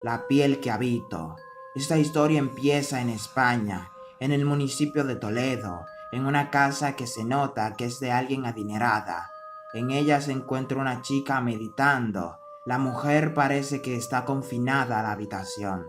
La piel que habito. Esta historia empieza en España, en el municipio de Toledo, en una casa que se nota que es de alguien adinerada. En ella se encuentra una chica meditando. La mujer parece que está confinada a la habitación.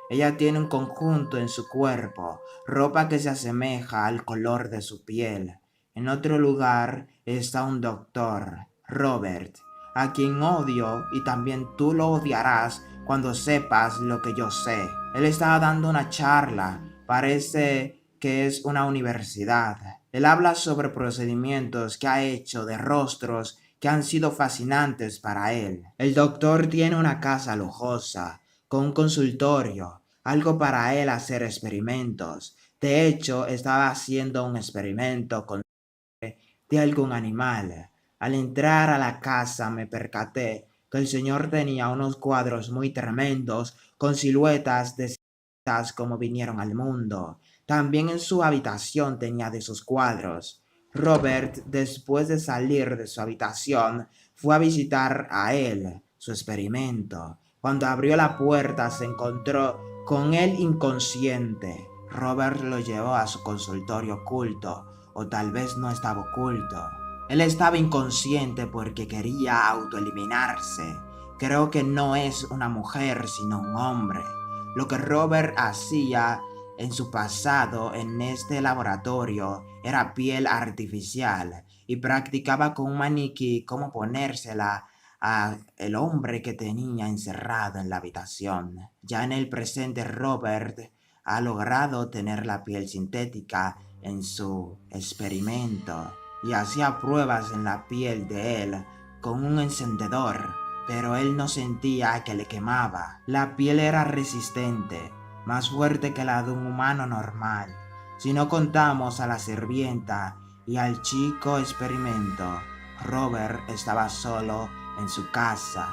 Ella tiene un conjunto en su cuerpo, ropa que se asemeja al color de su piel. En otro lugar está un doctor, Robert, a quien odio y también tú lo odiarás cuando sepas lo que yo sé. Él estaba dando una charla, parece que es una universidad. Él habla sobre procedimientos que ha hecho de rostros que han sido fascinantes para él. El doctor tiene una casa lujosa, con un consultorio, algo para él hacer experimentos. De hecho, estaba haciendo un experimento con de algún animal. Al entrar a la casa me percaté que el señor tenía unos cuadros muy tremendos con siluetas de citas como vinieron al mundo. También en su habitación tenía de esos cuadros. Robert, después de salir de su habitación, fue a visitar a él, su experimento. Cuando abrió la puerta se encontró con él inconsciente. Robert lo llevó a su consultorio oculto, o tal vez no estaba oculto. Él estaba inconsciente porque quería autoeliminarse. Creo que no es una mujer sino un hombre. Lo que Robert hacía en su pasado en este laboratorio era piel artificial y practicaba con un maniquí cómo ponérsela a el hombre que tenía encerrado en la habitación. Ya en el presente Robert ha logrado tener la piel sintética en su experimento y hacía pruebas en la piel de él con un encendedor, pero él no sentía que le quemaba. La piel era resistente, más fuerte que la de un humano normal. Si no contamos a la sirvienta y al chico experimento, Robert estaba solo en su casa.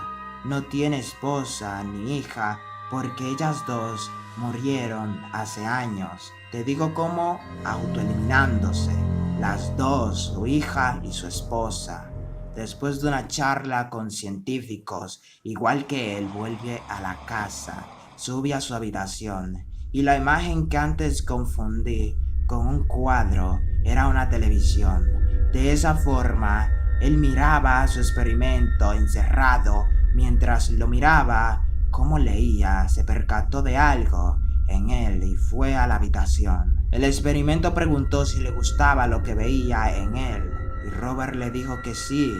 No tiene esposa ni hija porque ellas dos murieron hace años. Te digo cómo autoeliminándose. Las dos, su hija y su esposa. Después de una charla con científicos, igual que él, vuelve a la casa, sube a su habitación y la imagen que antes confundí con un cuadro era una televisión. De esa forma, él miraba su experimento encerrado. Mientras lo miraba, como leía, se percató de algo en él y fue a la habitación. El experimento preguntó si le gustaba lo que veía en él y Robert le dijo que sí,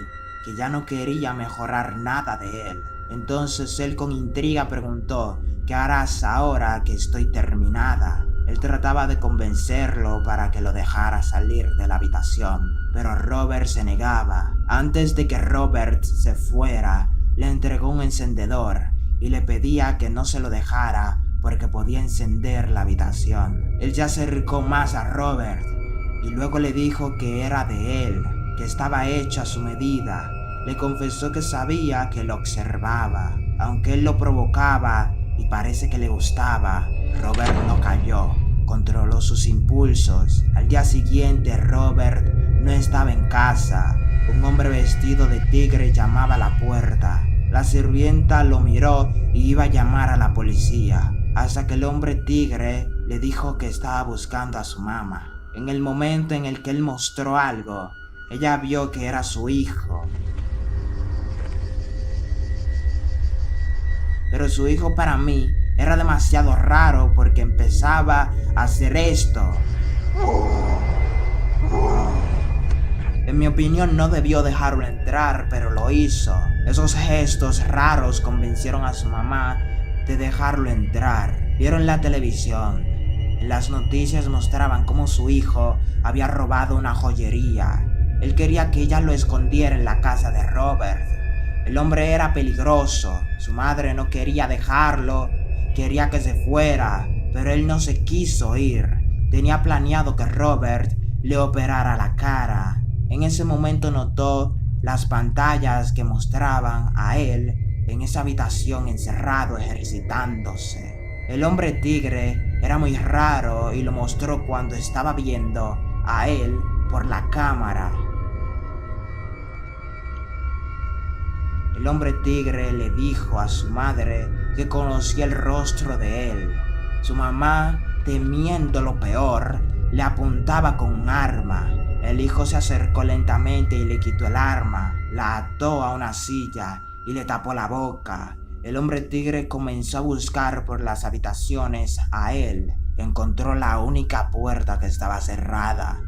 que ya no quería mejorar nada de él. Entonces él con intriga preguntó: ¿qué harás ahora que estoy terminada? Él trataba de convencerlo para que lo dejara salir de la habitación, pero Robert se negaba. Antes de que Robert se fuera, le entregó un encendedor y le pedía que no se lo dejara porque podía encender la habitación. Él ya se acercó más a Robert y luego le dijo que era de él, que estaba hecho a su medida. Le confesó que sabía que lo observaba, aunque él lo provocaba y parece que le gustaba. Robert no cayó, controló sus impulsos. Al día siguiente Robert no estaba en casa. Un hombre vestido de tigre llamaba a la puerta. La sirvienta lo miró y iba a llamar a la policía, hasta que el hombre tigre le dijo que estaba buscando a su mamá. En el momento en el que él mostró algo, ella vio que era su hijo. Pero su hijo para mí era demasiado raro porque empezaba a hacer esto. En mi opinión no debió dejarlo entrar, pero lo hizo. Esos gestos raros convencieron a su mamá de dejarlo entrar. Vieron la televisión. En las noticias mostraban cómo su hijo había robado una joyería. Él quería que ella lo escondiera en la casa de Robert. El hombre era peligroso. Su madre no quería dejarlo. Quería que se fuera, pero él no se quiso ir. Tenía planeado que Robert le operara la cara. En ese momento notó las pantallas que mostraban a él en esa habitación encerrado ejercitándose. El hombre tigre era muy raro y lo mostró cuando estaba viendo a él por la cámara. El hombre tigre le dijo a su madre que conocía el rostro de él. Su mamá, temiendo lo peor, le apuntaba con un arma. El hijo se acercó lentamente y le quitó el arma, la ató a una silla y le tapó la boca. El hombre tigre comenzó a buscar por las habitaciones a él. Encontró la única puerta que estaba cerrada.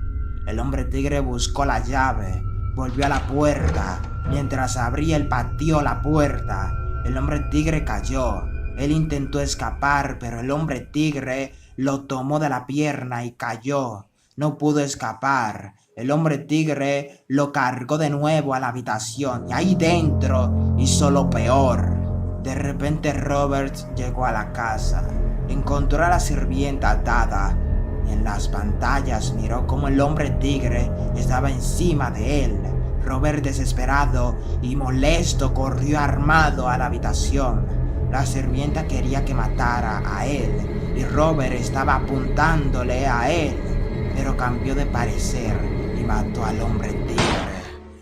El hombre tigre buscó la llave, volvió a la puerta. Mientras abría, él pateó la puerta. El hombre tigre cayó. Él intentó escapar, pero el hombre tigre lo tomó de la pierna y cayó. No pudo escapar. El hombre tigre lo cargó de nuevo a la habitación y ahí dentro hizo lo peor. De repente Robert llegó a la casa. Encontró a la sirvienta atada y en las pantallas miró cómo el hombre tigre estaba encima de él. Robert, desesperado y molesto, corrió armado a la habitación. La sirvienta quería que matara a él y Robert estaba apuntándole a él, pero cambió de parecer y mató al hombre tigre.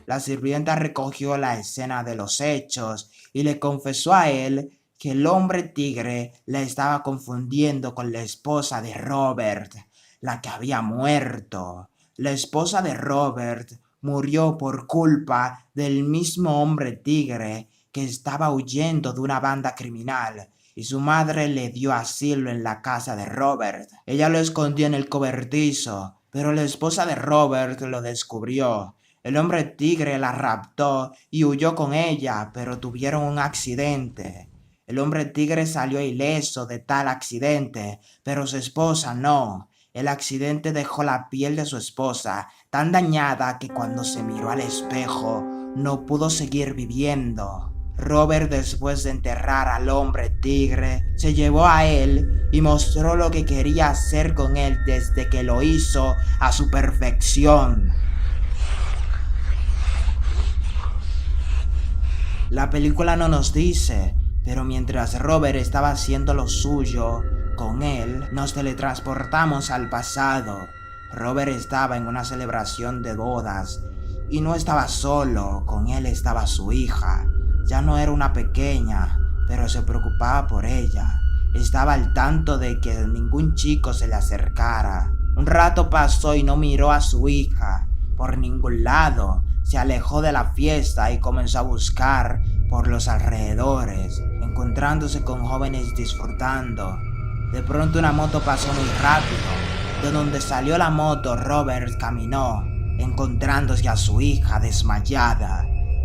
La sirvienta recogió la escena de los hechos y le confesó a él que el hombre tigre le estaba confundiendo con la esposa de Robert, la que había muerto. La esposa de Robert murió por culpa del mismo hombre tigre que estaba huyendo de una banda criminal, y su madre le dio asilo en la casa de Robert. Ella lo escondió en el cobertizo, pero la esposa de Robert lo descubrió. El hombre tigre la raptó y huyó con ella, pero tuvieron un accidente. El hombre tigre salió ileso de tal accidente, pero su esposa no. El accidente dejó la piel de su esposa tan dañada que cuando se miró al espejo no pudo seguir viviendo. Robert, después de enterrar al hombre tigre, se llevó a él y mostró lo que quería hacer con él desde que lo hizo a su perfección. La película no nos dice, pero mientras Robert estaba haciendo lo suyo con él, nos teletransportamos al pasado. Robert estaba en una celebración de bodas y no estaba solo, con él estaba su hija. Ya no era una pequeña, pero se preocupaba por ella. Estaba al tanto de que ningún chico se le acercara. Un rato pasó y no miró a su hija por ningún lado. Se alejó de la fiesta y comenzó a buscar por los alrededores, encontrándose con jóvenes disfrutando. De pronto una moto pasó muy rápido. De donde salió la moto, Robert caminó, encontrándose a su hija desmayada.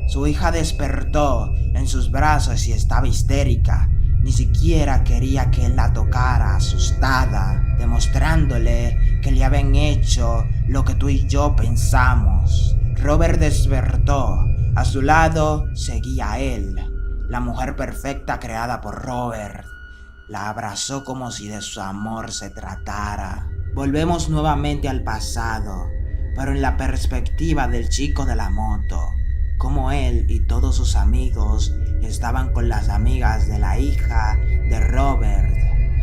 Su hija despertó en sus brazos y estaba histérica. Ni siquiera quería que él la tocara, asustada, demostrándole que le habían hecho lo que tú y yo pensamos. Robert despertó. A su lado seguía él, la mujer perfecta creada por Robert. La abrazó como si de su amor se tratara. Volvemos nuevamente al pasado, pero en la perspectiva del chico de la moto. Como él y todos sus amigos estaban con las amigas de la hija de Robert.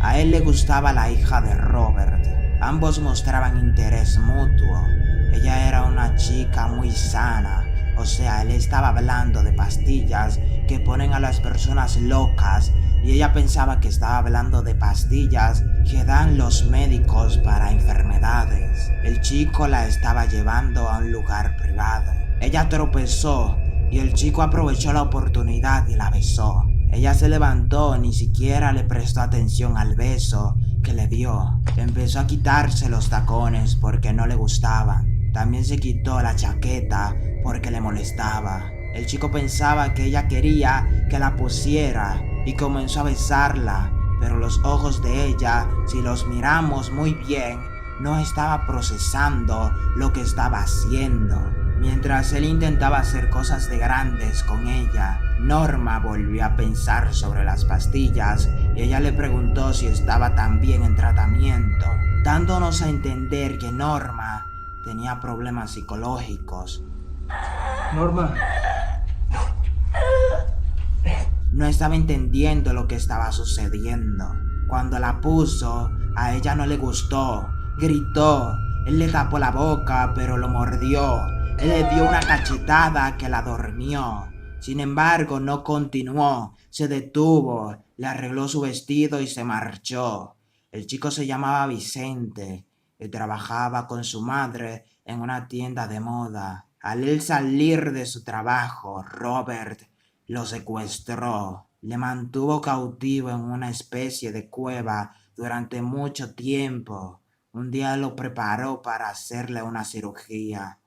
A él le gustaba la hija de Robert. Ambos mostraban interés mutuo. Ella era una chica muy sana. O sea, él estaba hablando de pastillas que ponen a las personas locas y ella pensaba que estaba hablando de pastillas que dan los médicos para enfermedades. El chico la estaba llevando a un lugar privado. Ella tropezó y el chico aprovechó la oportunidad y la besó. Ella se levantó, ni siquiera le prestó atención al beso que le dio. Empezó a quitarse los tacones porque no le gustaban. También se quitó la chaqueta porque le molestaba. El chico pensaba que ella quería que la pusiera y comenzó a besarla, pero los ojos de ella, si los miramos muy bien, no estaba procesando lo que estaba haciendo. Mientras él intentaba hacer cosas de grandes con ella, Norma volvió a pensar sobre las pastillas y ella le preguntó si estaba también en tratamiento, dándonos a entender que Norma tenía problemas psicológicos. Norma. No estaba entendiendo lo que estaba sucediendo. Cuando la puso, a ella no le gustó. Gritó. Él le tapó la boca, pero lo mordió. Él le dio una cachetada que la durmió. Sin embargo, no continuó. Se detuvo. le arregló su vestido y se marchó. El chico se llamaba Vicente y trabajaba con su madre en una tienda de moda. Al él salir de su trabajo, Robert lo secuestró. Le mantuvo cautivo en una especie de cueva durante mucho tiempo. Un día lo preparó para hacerle una cirugía.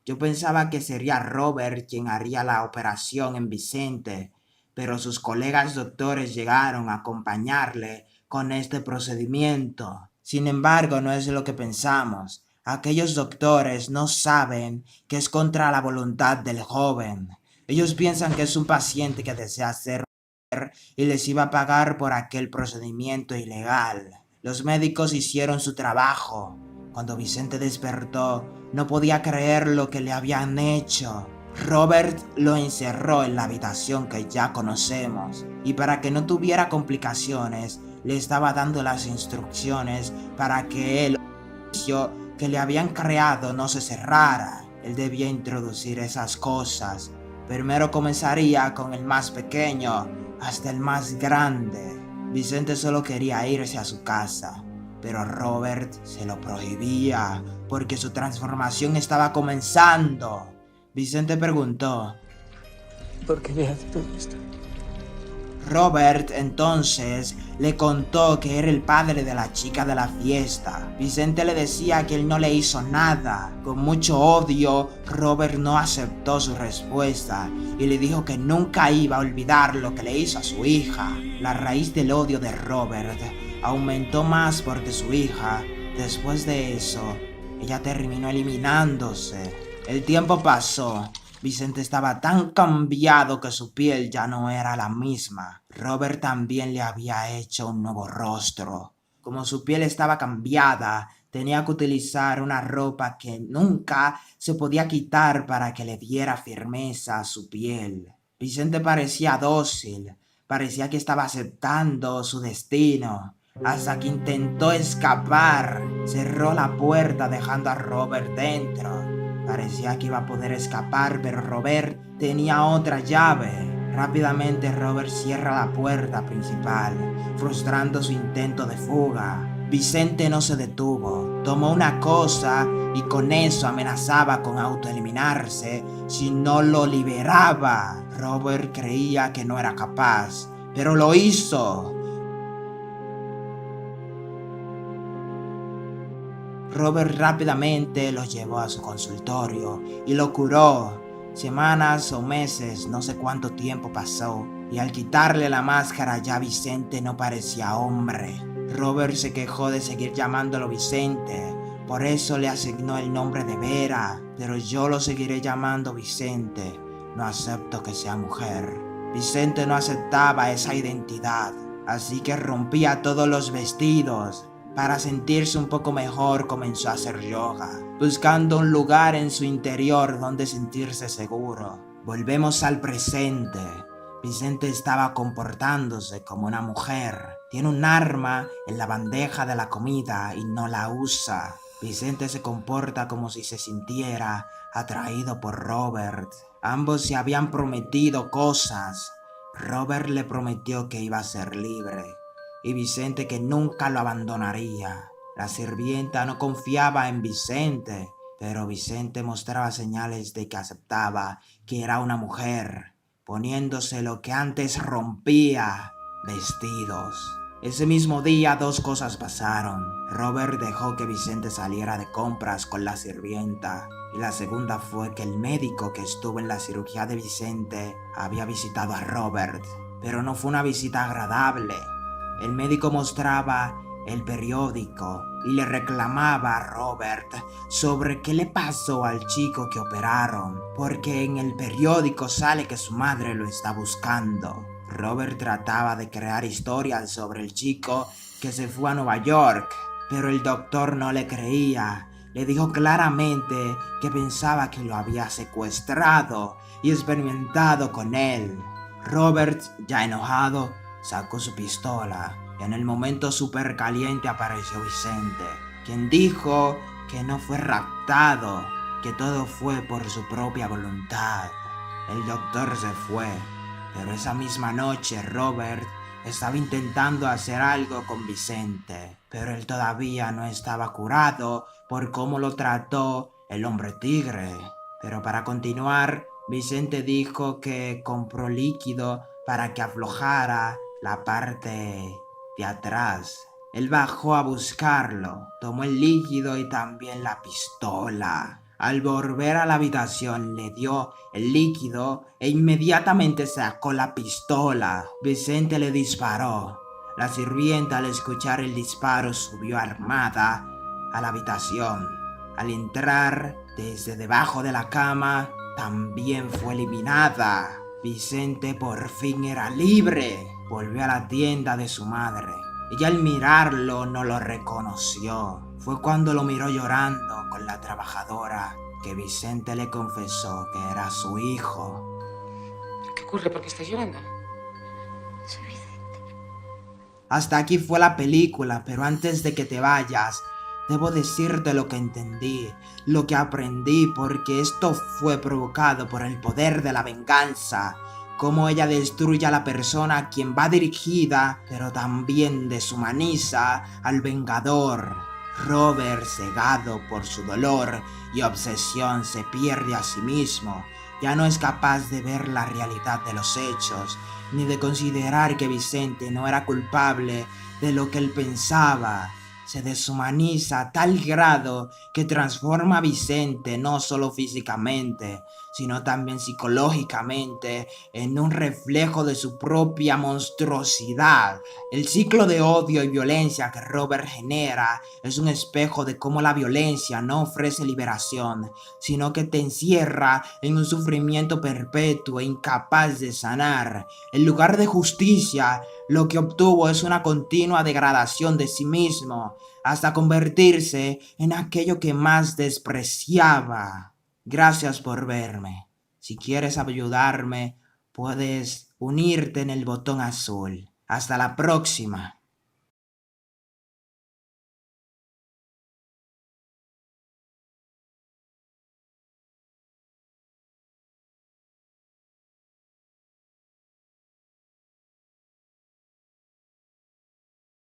Yo pensaba que sería Robert quien haría la operación en Vicente, pero sus colegas doctores llegaron a acompañarle con este procedimiento. Sin embargo, no es lo que pensamos. Aquellos doctores no saben que es contra la voluntad del joven. Ellos piensan que es un paciente que desea ser y les iba a pagar por aquel procedimiento ilegal. Los médicos hicieron su trabajo. Cuando Vicente despertó, no podía creer lo que le habían hecho. Robert lo encerró en la habitación que ya conocemos y para que no tuviera complicaciones, le estaba dando las instrucciones para que el orificio que le habían creado no se cerrara. Él debía introducir esas cosas. Primero comenzaría con el más pequeño hasta el más grande. Vicente solo quería irse a su casa, pero Robert se lo prohibía porque su transformación estaba comenzando. Vicente preguntó: ¿Por qué me hace todo esto? Robert entonces le contó que era el padre de la chica de la fiesta. Vicente le decía que él no le hizo nada. Con mucho odio, Robert no aceptó su respuesta y le dijo que nunca iba a olvidar lo que le hizo a su hija. La raíz del odio de Robert aumentó más porque su hija, después de eso, ella terminó eliminándose. El tiempo pasó. Vicente estaba tan cambiado que su piel ya no era la misma. Robert también le había hecho un nuevo rostro. Como su piel estaba cambiada, tenía que utilizar una ropa que nunca se podía quitar para que le diera firmeza a su piel. Vicente parecía dócil, parecía que estaba aceptando su destino, hasta que intentó escapar. Cerró la puerta dejando a Robert dentro. Parecía que iba a poder escapar, pero Robert tenía otra llave. Rápidamente Robert cierra la puerta principal, frustrando su intento de fuga. Vicente no se detuvo, tomó una cosa y con eso amenazaba con autoeliminarse si no lo liberaba. Robert creía que no era capaz, pero lo hizo. Robert rápidamente lo llevó a su consultorio y lo curó. Semanas o meses, no sé cuánto tiempo pasó, y al quitarle la máscara ya Vicente no parecía hombre. Robert se quejó de seguir llamándolo Vicente, por eso le asignó el nombre de Vera, pero yo lo seguiré llamando Vicente. No acepto que sea mujer. Vicente no aceptaba esa identidad, así que rompía todos los vestidos. Para sentirse un poco mejor comenzó a hacer yoga, buscando un lugar en su interior donde sentirse seguro. Volvemos al presente. Vicente estaba comportándose como una mujer. Tiene un arma en la bandeja de la comida y no la usa. Vicente se comporta como si se sintiera atraído por Robert. Ambos se habían prometido cosas. Robert le prometió que iba a ser libre y Vicente que nunca lo abandonaría. La sirvienta no confiaba en Vicente, pero Vicente mostraba señales de que aceptaba que era una mujer, poniéndose lo que antes rompía: vestidos. Ese mismo día dos cosas pasaron. Robert dejó que Vicente saliera de compras con la sirvienta, y la segunda fue que el médico que estuvo en la cirugía de Vicente había visitado a Robert, pero no fue una visita agradable. El médico mostraba el periódico y le reclamaba a Robert sobre qué le pasó al chico que operaron, porque en el periódico sale que su madre lo está buscando. Robert trataba de crear historias sobre el chico que se fue a Nueva York, pero el doctor no le creía. Le dijo claramente que pensaba que lo había secuestrado y experimentado con él. Robert, ya enojado, sacó su pistola y en el momento súper caliente apareció Vicente, quien dijo que no fue raptado, que todo fue por su propia voluntad. El doctor se fue, pero esa misma noche Robert estaba intentando hacer algo con Vicente, pero él todavía no estaba curado por cómo lo trató el hombre tigre. Pero para continuar, Vicente dijo que compró líquido para que aflojara la parte de atrás. Él bajó a buscarlo, tomó el líquido y también la pistola. Al volver a la habitación le dio el líquido e inmediatamente sacó la pistola. Vicente le disparó. La sirvienta, al escuchar el disparo, subió armada a la habitación. Al entrar desde debajo de la cama, también fue eliminada. Vicente por fin era libre. Volvió a la tienda de su madre. Ella al mirarlo no lo reconoció. Fue cuando lo miró llorando con la trabajadora que Vicente le confesó que era su hijo. ¿Qué ocurre? ¿Por qué estás llorando? Soy Vicente. Hasta aquí fue la película, pero antes de que te vayas, debo decirte lo que entendí, lo que aprendí, porque esto fue provocado por el poder de la venganza. Cómo ella destruye a la persona a quien va dirigida, pero también deshumaniza al vengador. Robert, cegado por su dolor y obsesión, se pierde a sí mismo. Ya no es capaz de ver la realidad de los hechos, ni de considerar que Vicente no era culpable de lo que él pensaba. Se deshumaniza a tal grado que transforma a Vicente no solo físicamente, sino también psicológicamente en un reflejo de su propia monstruosidad. El ciclo de odio y violencia que Robert genera es un espejo de cómo la violencia no ofrece liberación, sino que te encierra en un sufrimiento perpetuo e incapaz de sanar. En lugar de justicia, lo que obtuvo es una continua degradación de sí mismo, hasta convertirse en aquello que más despreciaba. Gracias por verme. Si quieres ayudarme, puedes unirte en el botón azul. Hasta la próxima.